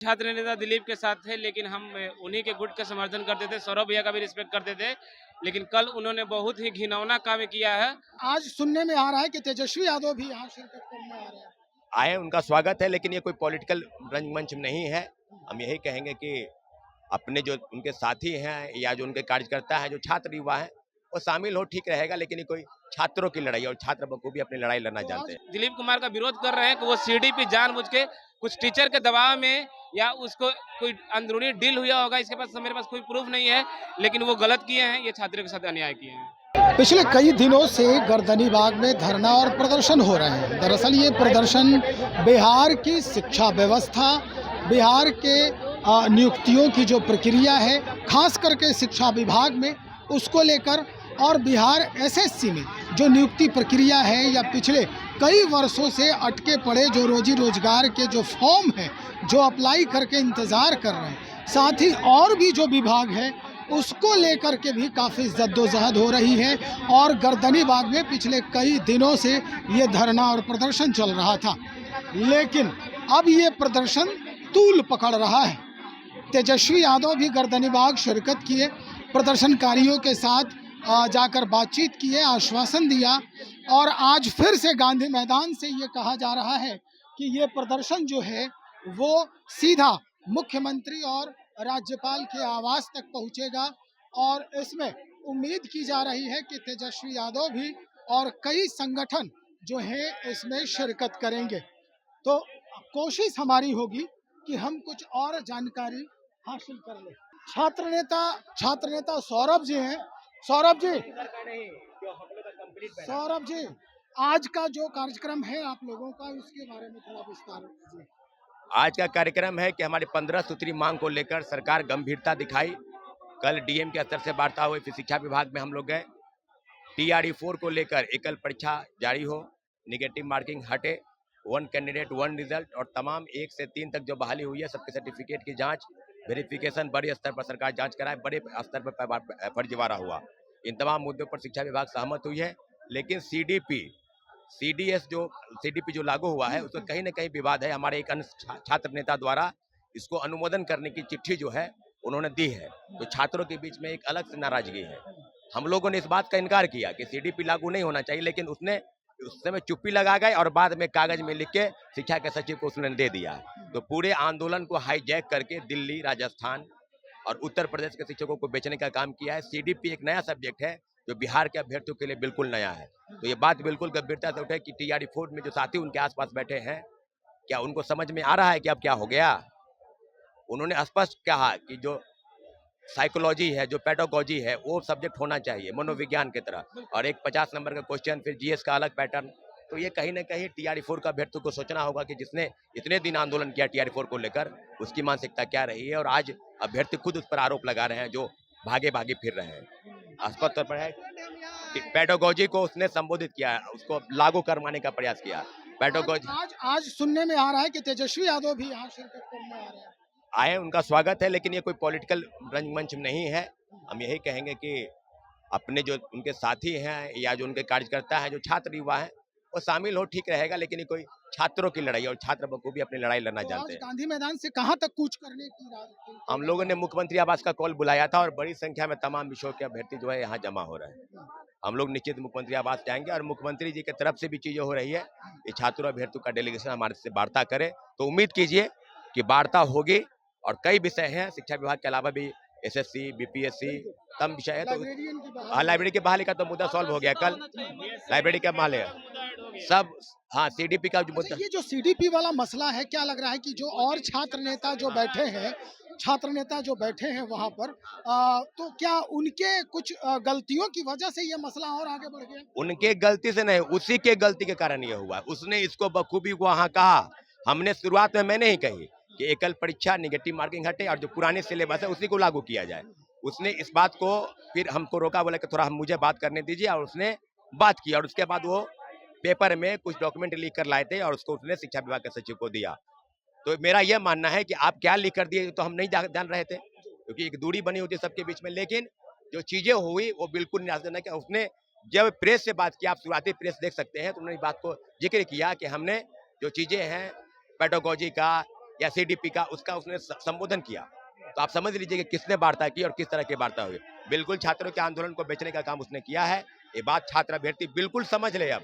छात्र नेता दिलीप के साथ थे, लेकिन हम उन्हीं के गुट का समर्थन करते थे। सौरभ भैया का भी रिस्पेक्ट करते थे, लेकिन कल उन्होंने बहुत ही घिनौना काम किया है। आज सुनने में आ रहा है कि तेजस्वी यादव भी यहाँ शिरकत करने आ रहे हैं। आए, उनका स्वागत है, लेकिन ये कोई पॉलिटिकल रंगमंच नहीं है। हम यही कहेंगे कि अपने जो उनके साथी हैं या जो उनके कार्यकर्ता हैं, जो छात्र युवा हैं, वो शामिल हो, ठीक रहेगा। लेकिन ये कोई छात्रों की लड़ाई और छात्र बखूबी अपनी लड़ाई लड़ना जानते हैं। दिलीप कुमार का विरोध कर रहे हैं कि वो सीडीपी जानबूझ के कुछ टीचर के दबाव में या उसको कोई अंदरूनी डील हुआ होगा, इसके पास मेरे पास कोई प्रूफ नहीं है, लेकिन वो गलत किए हैं, ये छात्रों के साथ अन्याय किए हैं। पिछले कई दिनों से गर्दनीबाग में धरना और प्रदर्शन हो रहे हैं। दरअसल ये प्रदर्शन बिहार की शिक्षा व्यवस्था, बिहार के नियुक्तियों की जो प्रक्रिया है, खास करके शिक्षा विभाग में, उसको लेकर, और बिहार एसएससी में जो नियुक्ति प्रक्रिया है या पिछले कई वर्षों से अटके पड़े जो रोजी रोजगार के जो फॉर्म हैं, जो अप्लाई करके इंतज़ार कर रहे हैं, साथ ही और भी जो विभाग है उसको लेकर के भी काफ़ी जद्दोजहद हो रही है। और गर्दनीबाग में पिछले कई दिनों से ये धरना और प्रदर्शन चल रहा था, लेकिन अब ये प्रदर्शन तूल पकड़ रहा है। तेजस्वी यादव भी गर्दनीबाग शिरकत किए, प्रदर्शनकारियों के साथ जाकर बातचीत किए, आश्वासन दिया, और आज फिर से गांधी मैदान से ये कहा जा रहा है कि ये प्रदर्शन जो है वो सीधा मुख्यमंत्री और राज्यपाल के आवास तक पहुंचेगा। और इसमें उम्मीद की जा रही है कि तेजस्वी यादव भी और कई संगठन जो है इसमें शिरकत करेंगे। तो कोशिश हमारी होगी कि हम कुछ और जानकारी हासिल कर लें। छात्र नेता सौरभ जी हैं। सौरभ जी, आज का जो कार्यक्रम है आप लोगों का, उसके बारे में थोड़ा विस्तार जी। आज का कार्यक्रम है कि हमारी 15 सूत्री मांग को लेकर सरकार गंभीरता दिखाई। कल डीएम के स्तर से वार्ता हुई, फिर शिक्षा विभाग में हम लोग गए। TRE 4 को लेकर एकल परीक्षा जारी हो, निगेटिव मार्किंग हटे, 1 कैंडिडेट 1 रिजल्ट, और तमाम 1 से 3 तक जो बहाली हुई है सबके सर्टिफिकेट की जांच, वेरिफिकेशन बड़े स्तर पर सरकार जांच कराए, बड़े स्तर पर फर्जीवाड़ा हुआ। इन तमाम मुद्दों पर शिक्षा विभाग सहमत हुई है। लेकिन सीडीपी जो लागू हुआ है उसमें कहीं न कहीं विवाद है। हमारे एक अन्य छात्र नेता द्वारा इसको अनुमोदन करने की चिट्ठी जो है उन्होंने दी है, तो छात्रों के बीच में एक अलग से नाराजगी है। हम लोगों ने इस बात का इनकार किया कि सीडीपी लागू नहीं होना चाहिए, लेकिन उसने उस समय चुप्पी लगा गए और बाद में कागज में लिख के शिक्षा के सचिव को उसने दे दिया। तो पूरे आंदोलन को हाईजैक करके दिल्ली, राजस्थान और उत्तर प्रदेश के शिक्षकों को बेचने का काम किया है। सीडीपी एक नया सब्जेक्ट है जो बिहार के अभ्यर्थियों के लिए बिल्कुल नया है। तो ये बात बिल्कुल गंभीरता से उठे कि TRE 4 में जो साथी उनके आसपास बैठे हैं, क्या उनको समझ में आ रहा है कि अब क्या हो गया? उन्होंने स्पष्ट कहा कि जो साइकोलॉजी है, जो पेडागोजी है, वो सब्जेक्ट होना चाहिए मनोविज्ञान की तरह, और एक 50 नंबर का क्वेश्चन, फिर जीएस का अलग पैटर्न। तो ये कहीं ना कहीं TRE 4 का अभ्यर्थियों को सोचना होगा कि जिसने इतने दिन आंदोलन किया TRE 4 को लेकर, उसकी मानसिकता क्या रही है। और आज अभ्यर्थी खुद उस पर आरोप लगा रहे हैं जो भागे भागे फिर रहे हैं। स्पष्ट तौर पर है पेडागोजी को उसने संबोधित किया, उसको लागू करवाने का प्रयास किया। पेडागोजी आज सुनने में आ रहा है कि तेजस्वी यादव भी यहाँ शिरकत करने आ रहे हैं। आए, उनका स्वागत है, लेकिन ये कोई पॉलिटिकल रंगमंच नहीं है। हम यही कहेंगे कि अपने जो उनके साथी हैं या जो उनके कार्यकर्ता हैं, जो छात्र युवा हैं, वो शामिल हो, ठीक रहेगा। लेकिन ये कोई छात्रों की लड़ाई और छात्र बखूबी अपनी लड़ाई लड़ना जानते हैं। गांधी मैदान से कहां तक कूच करने की हम लोगों ने मुख्यमंत्री आवास का कॉल बुलाया था और बड़ी संख्या में तमाम विषयों के अभ्यर्थी जो है यहाँ जमा हो रहे हैं। हम लोग निश्चित मुख्यमंत्री आवास जाएंगे और मुख्यमंत्री जी की तरफ से भी चीजें हो रही है। ये छात्रों अभ्यर्थियों का डेलीगेशन हमारे से वार्ता करे, तो उम्मीद कीजिए कि वार्ता होगी। और कई विषय हैं शिक्षा विभाग के अलावा भी, SSC, BPSC, कम विषय है। तो लाइब्रेरी की बहाली का तो मुद्दा सॉल्व हो गया कल, लाइब्रेरी का बहाली सब। हाँ, सीडीपी का जो मुद्दा, ये जो सीडीपी वाला मसला है, क्या लग रहा है कि जो और छात्र नेता जो बैठे हैं वहाँ पर, तो क्या उनके कुछ गलतियों की वजह से ये मसला और आगे बढ़ गया? उनके गलती से नहीं, उसी के गलती के कारण ये हुआ। उसने इसको बखूबी वहाँ कहा। हमने शुरुआत में मैंने ही कही कि एकल परीक्षा, निगेटिव मार्किंग हटे और जो पुराने सिलेबस है उसी को लागू किया जाए। उसने इस बात को फिर हमको रोका, बोला कि थोड़ा मुझे बात करने दीजिए, और उसने बात की। और उसके बाद वो पेपर में कुछ डॉक्यूमेंट लिख कर लाए थे और उसको उसने शिक्षा विभाग के सचिव को दिया। तो मेरा यह मानना है कि आप क्या लिख कर दिए तो हम नहीं जान रहे थे, क्योंकि एक दूरी बनी होती है सबके बीच में। लेकिन जो चीजें हुई वो बिल्कुल निराशाजनक है। उसने जब प्रेस से बात की, आप शुरुआती प्रेस देख सकते हैं, तो उन्होंने इस बात को जिक्र किया कि हमने जो चीजें हैं पेडागोजी का या सीडीपी का उसका उसने संबोधन किया, तो आप समझ लीजिए कि किसने वार्ता की और किस तरह की वार्ता हुई। बिल्कुल छात्रों के आंदोलन को बेचने का काम उसने किया है। ये बात छात्र अभ्यर्थी बिल्कुल समझ ले अब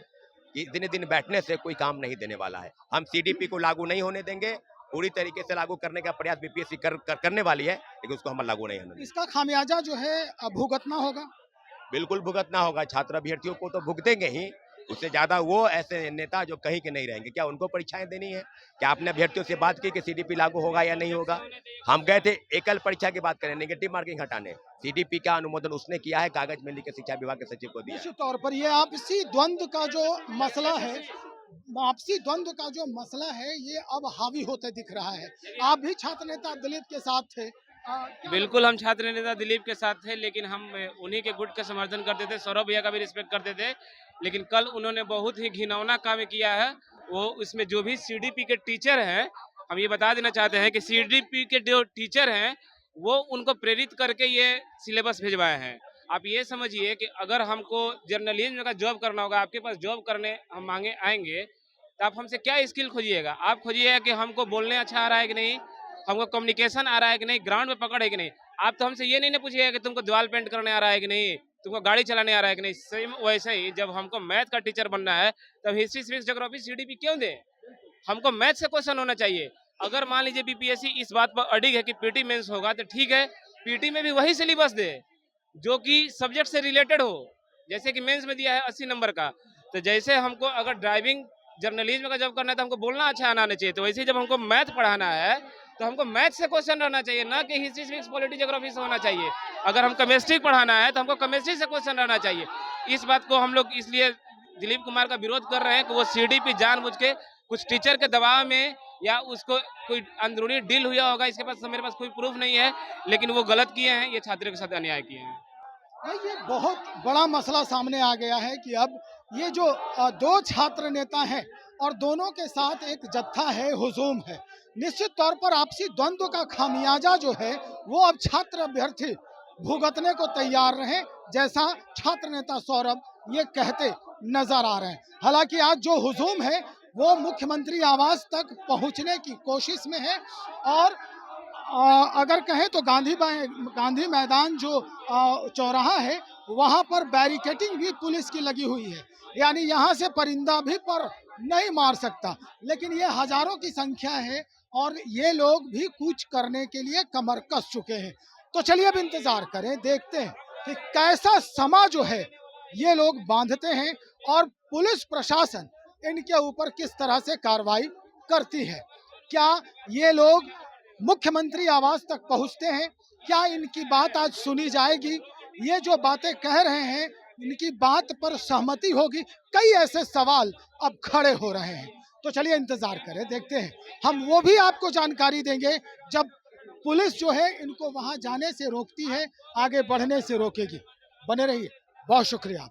कि दिन दिन बैठने से कोई काम नहीं देने वाला है। हम सीडीपी को लागू नहीं होने देंगे, पूरी तरीके से लागू करने का प्रयास बीपीएससी करने वाली है, लेकिन उसको हम लागू नहीं होने देंगे। इसका खामियाजा जो है भुगतना होगा। बिल्कुल भुगतना होगा, छात्र अभ्यर्थियों को तो भुगतेंगे ही, उससे ज्यादा वो ऐसे नेता जो कहीं के नहीं रहेंगे। क्या उनको परीक्षाएं देनी है? क्या आपने अभ्यर्थियों से बात की कि सीडीपी लागू होगा या नहीं होगा? हम गए थे एकल परीक्षा की बात करें, नेगेटिव मार्किंग हटाने, सीडीपी का अनुमोदन उसने किया है, कागज में लिख के शिक्षा विभाग के सचिव को दिया। निश्चित तौर पर ये आपसी द्वंद्व का जो मसला है, आपसी द्वंद्व का जो मसला है, ये अब हावी होते दिख रहा है। आप भी छात्र नेता दिलीप के साथ थे। बिल्कुल हम छात्र नेता दिलीप के साथ थे, लेकिन हम उन्हीं के गुट का समर्थन करते थे, सौरभ भैया का भी रिस्पेक्ट करते थे। लेकिन कल उन्होंने बहुत ही घिनौना काम किया है। वो इसमें जो भी सीडीपी के टीचर हैं, हम ये बता देना चाहते हैं कि सीडीपी के जो टीचर हैं वो उनको प्रेरित करके ये सिलेबस भिजवाए हैं। आप ये समझिए कि अगर हमको जर्नलिज्म का जॉब करना होगा, आपके पास जॉब करने हम मांगे आएंगे, तो आप हमसे क्या स्किल खोजिएगा? आप खोजिएगा कि हमको बोलने अच्छा आ रहा है कि नहीं, हमको कम्युनिकेशन आ रहा है कि नहीं, ग्राउंड में पकड़ है कि नहीं। आप तो हमसे ये नहीं पूछिएगा कि तुमको दीवार पेंट करने आ रहा है कि नहीं, तुमको गाड़ी चलाने आ रहा है कि नहीं। सेम वैसे ही जब हमको मैथ का टीचर बनना है, तब हिस्ट्री, सिविक्स, ज्योग्राफी, सीडीपी क्यों दे? हमको मैथ से क्वेश्चन होना चाहिए। अगर मान लीजिए बीपीएससी इस बात पर अडिग है कि पीटी मेंस होगा, तो ठीक है, पीटी में भी वही सिलेबस दे जो कि सब्जेक्ट से रिलेटेड हो। जैसे कि मेंस में दिया है 80 नंबर का, तो जैसे हमको अगर ड्राइविंग जर्नलिज्म का जॉब करना है तो हमको बोलना अच्छा आना चाहिए, तो वैसे ही जब हमको मैथ पढ़ाना है तो हमको मैथ से क्वेश्चन रहना चाहिए, ना कि हिस्ट्री, सिविक्स, पॉलिटी, ज्योग्राफी से होना चाहिए। अगर हम केमिस्ट्री पढ़ाना है तो हमको केमिस्ट्री से क्वेश्चन रहना चाहिए। इस बात को हम लोग इसलिए दिलीप कुमार का विरोध कर रहे हैं कि वो सीडीपी जानबूझ के कुछ टीचर के दबाव में या उसको कोई अंदरूनी डील हुआ होगा, इसके पास मेरे पास कोई प्रूफ नहीं है, लेकिन वो गलत किए हैं, ये छात्रों के साथ अन्याय किए हैं। भाई ये बहुत बड़ा मसला सामने आ गया है कि अब ये जो दो छात्र नेता हैं और दोनों के साथ एक जत्था है, हुजूम है। निश्चित तौर पर आपसी द्वंद्व का खामियाजा जो है वो अब छात्र अभ्यर्थी भुगतने को तैयार रहे, जैसा छात्र नेता सौरभ ये कहते नजर आ रहे हैं। हालांकि आज जो हुजूम है वो मुख्यमंत्री आवास तक पहुंचने की कोशिश में है और अगर कहें तो गांधी मैदान जो चौराहा है वहां पर बैरिकेटिंग भी पुलिस की लगी हुई है, यानी यहां से परिंदा भी पर नहीं मार सकता। लेकिन ये हजारों की संख्या है और ये लोग भी कुछ करने के लिए कमर कस चुके हैं। तो चलिए अब इंतजार करें, देखते हैं कि कैसा समा जो है ये लोग बांधते हैं और पुलिस प्रशासन इनके ऊपर किस तरह से कार्रवाई करती है। क्या ये लोग मुख्यमंत्री आवास तक पहुंचते हैं? क्या इनकी बात आज सुनी जाएगी? ये जो बातें कह रहे हैं इनकी बात पर सहमति होगी? कई ऐसे सवाल अब खड़े हो रहे हैं। तो चलिए इंतजार करें, देखते हैं। हम वो भी आपको जानकारी देंगे जब पुलिस जो है इनको वहां जाने से रोकती है, आगे बढ़ने से रोकेगी। बने रहिए, बहुत शुक्रिया।